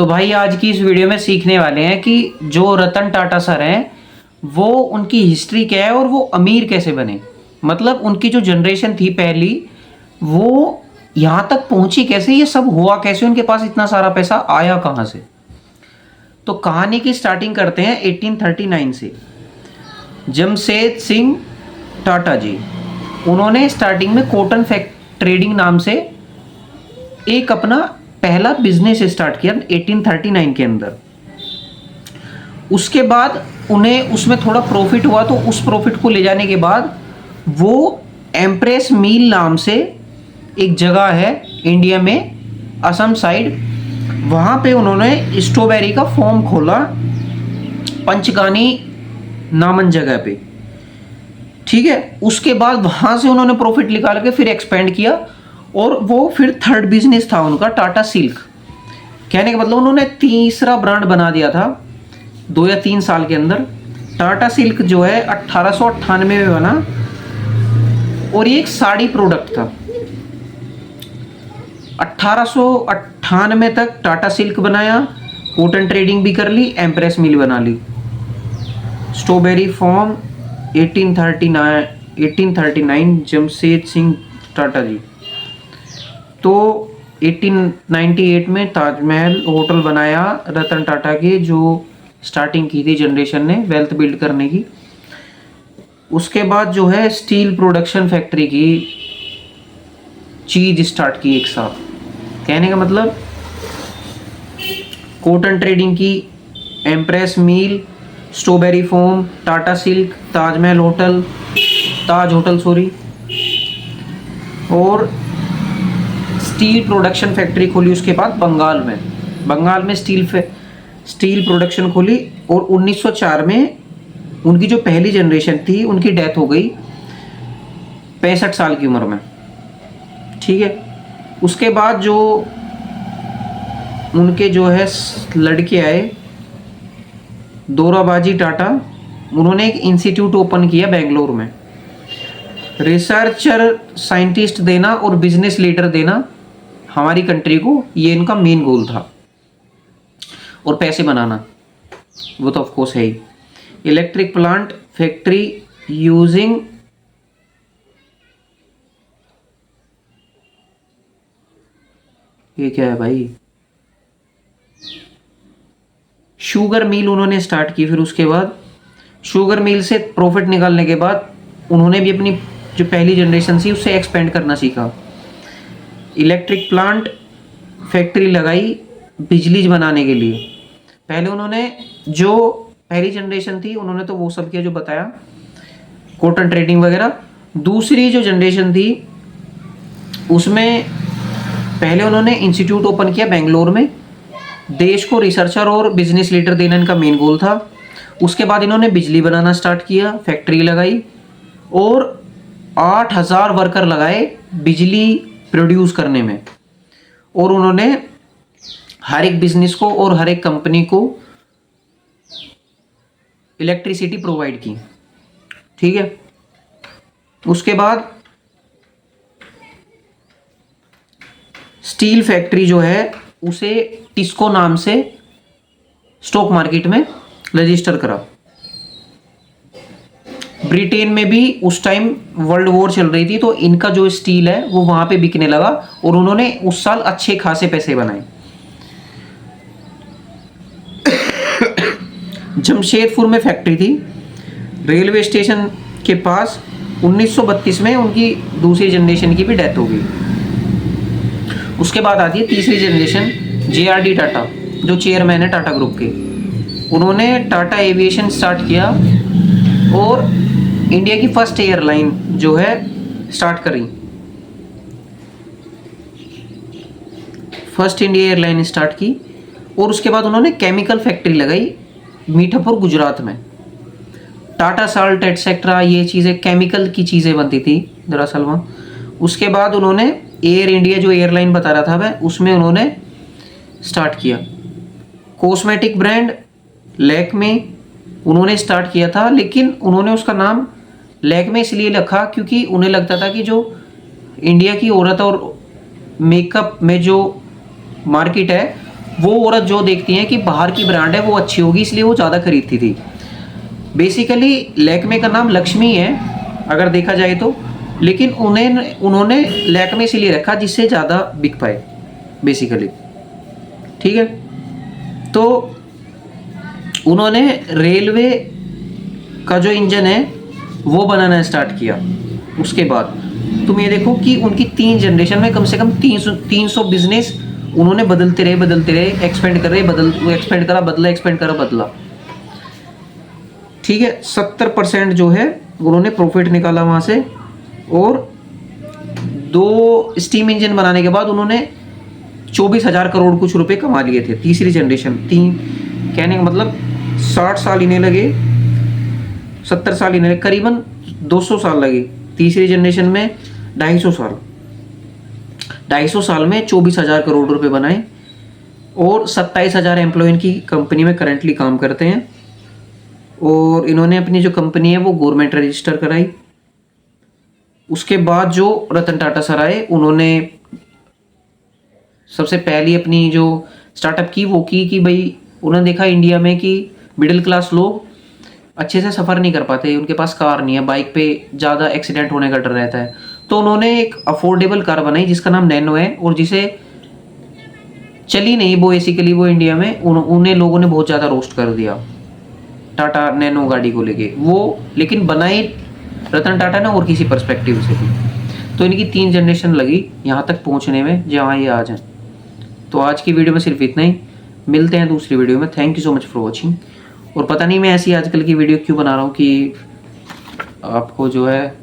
तो भाई आज की इस वीडियो में सीखने वाले हैं कि जो रतन टाटा सर हैं वो उनकी हिस्ट्री क्या है और वो अमीर कैसे बने। मतलब उनकी जो जनरेशन थी पहली, वो यहाँ तक पहुंची कैसे, ये सब हुआ कैसे, उनके पास इतना सारा पैसा आया कहाँ से। तो कहानी की स्टार्टिंग करते हैं 1839 से। जमशेद सिंह टाटा जी, उन्होंने स्टार्टिंग में कॉटन ट्रेडिंग नाम से एक अपना पहला बिजनेस स्टार्ट किया 1839 के अंदर। उसके बाद उन्हें उसमें थोड़ा प्रॉफिट हुआ, तो उस प्रॉफिट को ले जाने के बाद वो एम्प्रेस मिल नाम से एक जगह है इंडिया में, असम साइड, वहाँ पे उन्होंने स्ट्रॉबेरी का फॉर्म खोला पंचगानी नामन जगह पे। ठीक है, उसके बाद वहाँ से उन्होंने प्रॉफिट निकाल के फिर एक्सपेंड किया और वो फिर थर्ड बिजनेस था उनका टाटा सिल्क। कहने का मतलब उन्होंने तीसरा ब्रांड बना दिया था 2 या 3 साल के अंदर। टाटा सिल्क जो है 1898 में बना और ये एक साड़ी प्रोडक्ट था। 1898 तक टाटा सिल्क बनाया, कॉटन ट्रेडिंग भी कर ली, एम्प्रेस मिल बना ली। स्ट्रॉबेरी फॉर्म 1839 जमशेद सिंह टाटा जी। तो 1898 में ताजमहल होटल बनाया रतन टाटा के, जो स्टार्टिंग की थी जनरेशन ने वेल्थ बिल्ड करने की। उसके बाद जो है स्टील प्रोडक्शन फैक्ट्री की चीज स्टार्ट की एक साथ। कहने का मतलब कॉटन ट्रेडिंग की, एम्प्रेस मील, स्ट्रॉबेरी फोम, टाटा सिल्क, ताज होटल सॉरी, और स्टील प्रोडक्शन फैक्ट्री खोली। उसके बाद बंगाल में स्टील प्रोडक्शन खोली। और 1904 में उनकी जो पहली जनरेशन थी उनकी डेथ हो गई 65 साल की उम्र में। ठीक है, उसके बाद जो उनके जो है लड़के आए दोराबाजी टाटा, उन्होंने एक इंस्टीट्यूट ओपन किया बेंगलोर में। रिसर्चर, साइंटिस्ट देना और बिजनेस लीडर देना हमारी कंट्री को, ये इनका मेन गोल था। और पैसे बनाना वो तो ऑफ कोर्स है ही। इलेक्ट्रिक प्लांट फैक्ट्री यूजिंग ये क्या है भाई, शुगर मिल उन्होंने स्टार्ट की। फिर उसके बाद शुगर मिल से प्रॉफिट निकालने के बाद उन्होंने भी अपनी जो पहली जनरेशन थी उससे एक्सपेंड करना सीखा। इलेक्ट्रिक प्लांट फैक्ट्री लगाई बिजली बनाने के लिए। पहले उन्होंने जो पहली जनरेशन थी उन्होंने तो वो सब किया जो बताया, कॉटन ट्रेडिंग वगैरह। दूसरी जो जनरेशन थी उसमें पहले उन्होंने इंस्टीट्यूट ओपन किया बेंगलोर में। देश को रिसर्चर और बिजनेस लीडर देना इनका मेन गोल था। उसके बाद इन्होंने बिजली बनाना स्टार्ट किया, फैक्ट्री लगाई और 8000 वर्कर लगाए बिजली प्रोड्यूस करने में। और उन्होंने हर एक बिजनेस को और हर एक कंपनी को इलेक्ट्रिसिटी प्रोवाइड की। ठीक है, उसके बाद स्टील फैक्ट्री जो है उसे टिस्को नाम से स्टॉक मार्केट में रजिस्टर करा। ब्रिटेन में भी उस टाइम वर्ल्ड वॉर चल रही थी, तो इनका जो स्टील है वो वहां पे बिकने लगा और उन्होंने उस साल अच्छे खासे पैसे बनाए। जमशेदपुर में फैक्ट्री थी रेलवे स्टेशन के पास। 1932 में उनकी दूसरी जनरेशन की भी डेथ हो गई। उसके बाद आती है तीसरी जनरेशन, JRD टाटा, जो चेयरमैन है टाटा ग्रुप के। उन्होंने टाटा एविएशन स्टार्ट किया और इंडिया की फर्स्ट एयरलाइन जो है स्टार्ट करी। फर्स्ट इंडिया एयरलाइन स्टार्ट की। और उसके बाद उन्होंने केमिकल फैक्ट्री लगाई मीठापुर गुजरात में। टाटा साल्ट एटसेट्रा, ये चीज़ें केमिकल की चीज़ें बनती थी दरअसल वहाँ। उसके बाद उन्होंने एयर इंडिया जो एयरलाइन बता रहा था मैं, उसमें उन्होंने स्टार्ट किया। कॉस्मेटिक ब्रांड लैक्मे उन्होंने स्टार्ट किया था, लेकिन उन्होंने उसका नाम लैक्मे इसलिए रखा क्योंकि उन्हें लगता था कि जो इंडिया की औरत और मेकअप में जो मार्केट है वो औरत जो देखती हैं कि बाहर की ब्रांड है वो अच्छी होगी, इसलिए वो ज़्यादा खरीदती थी। बेसिकली लैक्मे का नाम लक्ष्मी है अगर देखा जाए तो, लेकिन उन्होंने लैक्मे इसलिए रखा जिससे ज़्यादा बिक पाए बेसिकली। ठीक है, तो उन्होंने रेलवे का जो इंजन है वो बनाना स्टार्ट किया। उसके बाद तुम ये देखो कि उनकी 3 जनरेशन में कम से कम 300 बिजनेस उन्होंने बदलते रहे, एक्सपेंड कर रहे, एक्सपेंड करा बदला, एक्सपेंड करा बदला। ठीक है, 70% जो है उन्होंने प्रॉफिट निकाला वहाँ से। और 2 स्टीम इंजन बनाने के बाद उन्होंने 24,000 करोड़ कुछ रुपए कमा लिए थे। तीसरी जनरेशन, 3 कहने का मतलब 60 साल इन्हें लगे, 70 साल इन्हें लगे, करीबन 200 साल लगे। तीसरी जनरेशन में 250 साल में 24,000 करोड़ रुपए बनाए। और 27,000 एम्प्लॉय इनकी कंपनी में करंटली काम करते हैं। और इन्होंने अपनी जो कंपनी है वो गवर्नमेंट रजिस्टर कराई। उसके बाद जो रतन टाटा सर आए, उन्होंने सबसे पहली अपनी जो स्टार्टअप की वो की कि भाई उन्होंने देखा इंडिया में कि मिडिल क्लास लोग अच्छे से सफ़र नहीं कर पाते, उनके पास कार नहीं है, बाइक पे ज़्यादा एक्सीडेंट होने का डर रहता है। तो उन्होंने एक अफोर्डेबल कार बनाई जिसका नाम नैनो है, और जिसे चली नहीं वो बेसिकली वो इंडिया में उन्हें लोगों ने बहुत ज़्यादा रोस्ट कर दिया टाटा नैनो गाड़ी को लेके वो, लेकिन बनाई रतन टाटा ने और किसी पर्सपेक्टिव से थी। तो इनकी 3 जनरेशन लगी यहाँ तक पहुँचने में जहाँ ये आज हैं। तो आज की वीडियो में सिर्फ इतना ही, मिलते हैं दूसरी वीडियो में। Thank you so much for watching. और पता नहीं मैं ऐसी आजकल की वीडियो क्यों बना रहा हूँ कि आपको जो है